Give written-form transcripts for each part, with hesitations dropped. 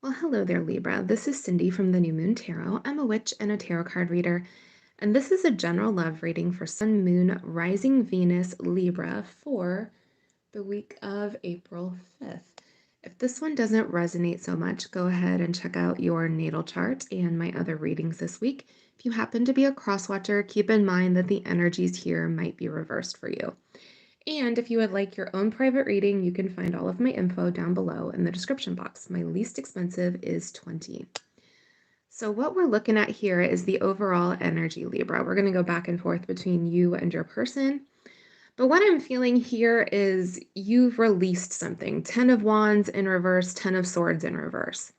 Well, hello there, Libra. This is Cindy from the New Moon Tarot. I'm a witch and a tarot card reader, and this is a general love reading for Sun, Moon, Rising Venus, Libra for the week of April 5th. If this one doesn't resonate so much, go ahead and check out your natal chart and my other readings this week. If you happen to be a cross watcher, keep in mind that the energies here might be reversed for you. And if you would like your own private reading, you can find all of my info down below in the description box. My least expensive is $20. So what we're looking at here is the overall energy, Libra. We're going to go back and forth between you and your person. But what I'm feeling here is you've released something. 10 of Wands in reverse, 10 of Swords in reverse.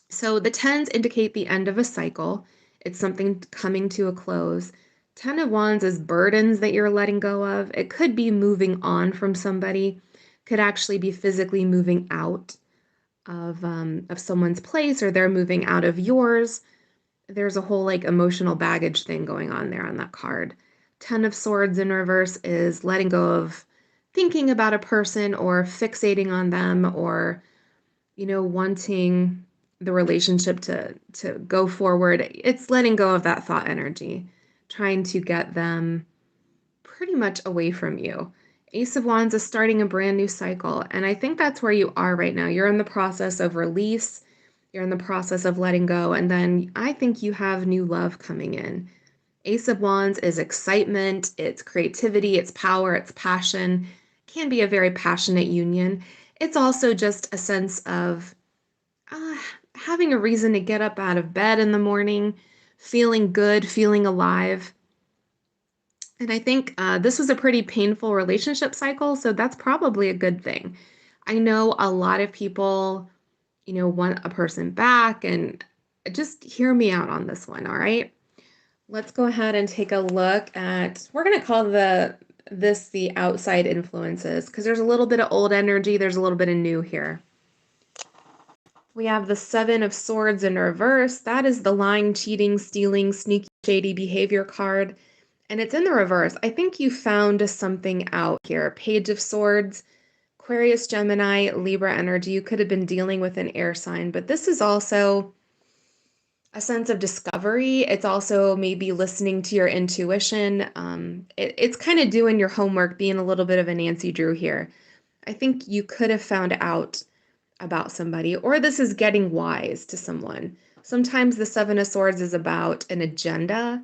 So the 10s indicate the end of a cycle. It's something coming to a close. 10 of Wands is burdens that you're letting go of. It could be moving on from somebody, could actually be physically moving out of someone's place, or they're moving out of yours. There's a whole like emotional baggage thing going on there on that card. 10 of Swords in reverse is letting go of thinking about a person or fixating on them, or wanting the relationship to go forward. It's letting go of that thought energy, trying to get them pretty much away from you. Ace of Wands is starting a brand new cycle, and I think that's where you are right now. You're in the process of release, you're in the process of letting go, and then I think you have new love coming in. Ace of Wands is excitement, it's creativity, it's power, it's passion. It can be a very passionate union. It's also just a sense of uh, having a reason to get up out of bed in the morning, feeling good, feeling alive. And I think this was a pretty painful relationship cycle, so that's probably a good thing. I know a lot of people, want a person back, and just hear me out on this one, all right? Let's go ahead and take a look at, we're going to call this the outside influences, because there's a little bit of old energy, there's a little bit of new here. We have the 7 of Swords in reverse. That is the lying, cheating, stealing, sneaky, shady behavior card. And it's in the reverse. I think you found something out here. Page of Swords, Aquarius, Gemini, Libra energy. You could have been dealing with an air sign, but this is also a sense of discovery. It's also maybe listening to your intuition. It's kind of doing your homework, being a little bit of a Nancy Drew here. I think you could have found out about somebody, or this is getting wise to someone. Sometimes the 7 of Swords is about an agenda,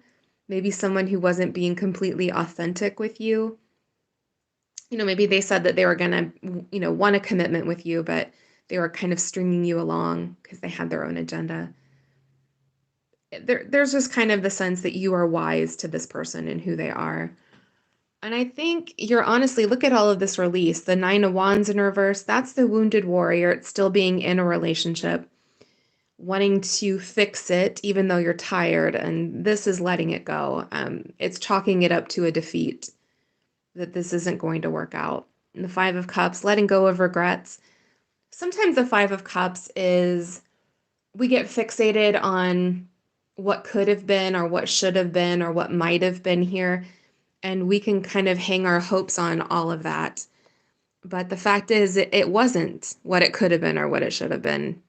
maybe someone who wasn't being completely authentic with you. Maybe they said that they were going to, want a commitment with you, but they were kind of stringing you along because they had their own agenda. There's just kind of the sense that you are wise to this person and who they are. And I think you're honestly, look at all of this release. The 9 of Wands in reverse, that's the wounded warrior. It's still being in a relationship, wanting to fix it, even though you're tired. And this is letting it go. It's chalking it up to a defeat, that this isn't going to work out. And the 5 of Cups, letting go of regrets. Sometimes the 5 of Cups is, we get fixated on what could have been or what should have been or what might have been here. And we can kind of hang our hopes on all of that. But the fact is, it wasn't what it could have been or what it should have been.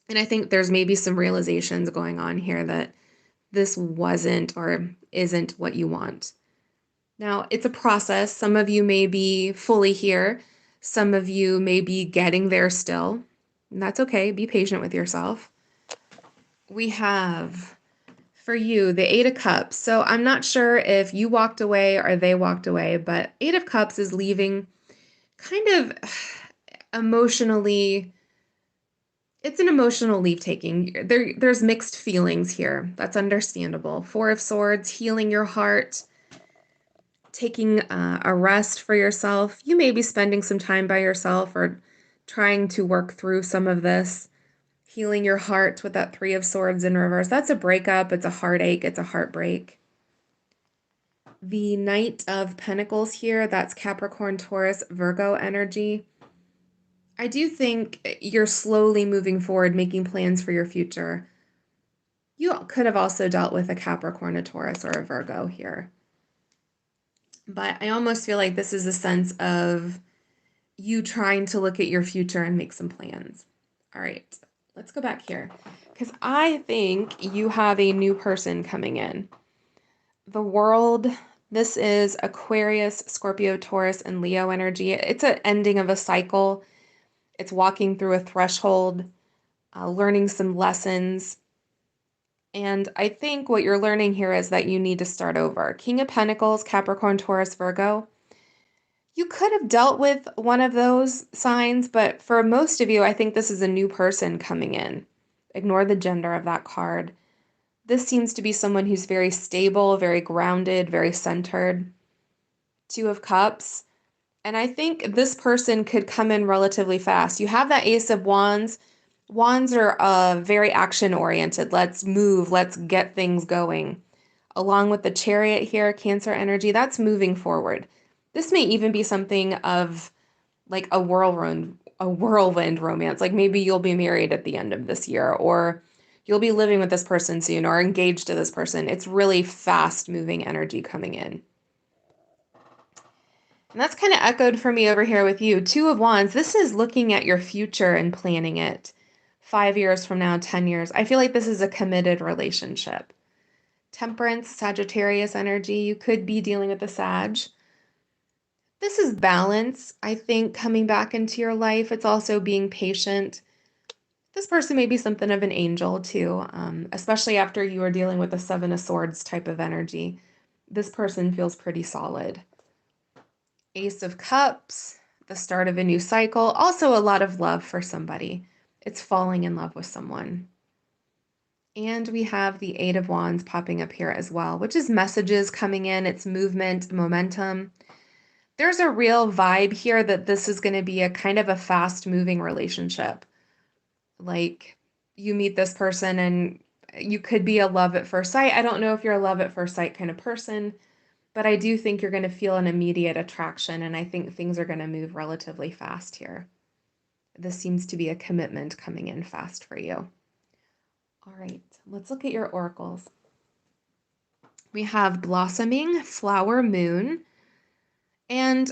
And I think there's maybe some realizations going on here that this wasn't or isn't what you want. Now, it's a process. Some of you may be fully here. Some of you may be getting there still. And that's okay. Be patient with yourself. We have, for you, the 8 of Cups. So I'm not sure if you walked away or they walked away, but 8 of Cups is leaving kind of emotionally. It's an emotional leave taking. There's mixed feelings here. That's understandable. 4 of Swords, healing your heart, taking a rest for yourself. You may be spending some time by yourself or trying to work through some of this. Healing your heart with that 3 of Swords in reverse. That's a breakup. It's a heartache. It's a heartbreak. The Knight of Pentacles here, that's Capricorn, Taurus, Virgo energy. I do think you're slowly moving forward, making plans for your future. You could have also dealt with a Capricorn, a Taurus, or a Virgo here. But I almost feel like this is a sense of you trying to look at your future and make some plans. All right, let's go back here because I think you have a new person coming in. The world, this is Aquarius, Scorpio, Taurus, and Leo energy. It's an ending of a cycle. It's walking through a threshold, learning some lessons. And I think what you're learning here is that you need to start over. King of Pentacles, Capricorn, Taurus, Virgo. You could have dealt with one of those signs, but for most of you, I think this is a new person coming in. Ignore the gender of that card. This seems to be someone who's very stable, very grounded, very centered. Two of Cups. And I think this person could come in relatively fast. You have that Ace of Wands. Wands are very action oriented. Let's move, let's get things going. Along with the Chariot here, Cancer energy, that's moving forward. This may even be something of like a whirlwind romance. Like maybe you'll be married at the end of this year, or you'll be living with this person soon, or engaged to this person. It's really fast moving energy coming in. And that's kind of echoed for me over here with you. Two of Wands, this is looking at your future and planning it. 5 years from now, 10 years. I feel like this is a committed relationship. Temperance, Sagittarius energy, you could be dealing with the Sag. This is balance, I think, coming back into your life. It's also being patient. This person may be something of an angel too, especially after you are dealing with the Seven of Swords type of energy. This person feels pretty solid. Ace of Cups, the start of a new cycle. Also a lot of love for somebody. It's falling in love with someone. And we have the Eight of Wands popping up here as well, which is messages coming in. It's movement, momentum. There's a real vibe here that this is going to be a kind of a fast-moving relationship. Like you meet this person and you could be a love at first sight. I don't know if you're a love at first sight kind of person, but I do think you're going to feel an immediate attraction, and I think things are going to move relatively fast here. This seems to be a commitment coming in fast for you. All right, let's look at your oracles. We have blossoming, flower, moon, and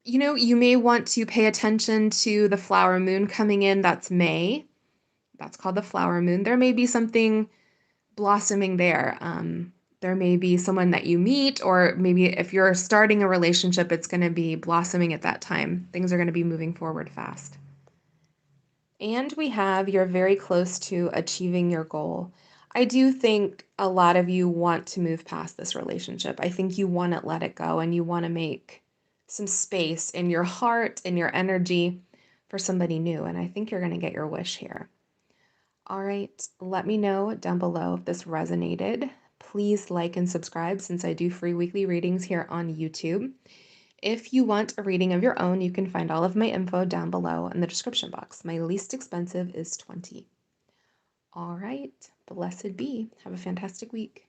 you may want to pay attention to the flower moon coming in. That's May. That's called the flower moon. There may be something blossoming there. There may be someone that you meet, or maybe if you're starting a relationship, it's going to be blossoming at that time. Things are going to be moving forward fast. And we have you're very close to achieving your goal. I do think a lot of you want to move past this relationship. I think you want to let it go and you want to make some space in your heart and your energy for somebody new. And I think you're going to get your wish here. All right, let me know down below if this resonated. Please like and subscribe since I do free weekly readings here on YouTube. If you want a reading of your own, you can find all of my info down below in the description box. My least expensive is $20. All right, blessed be. Have a fantastic week.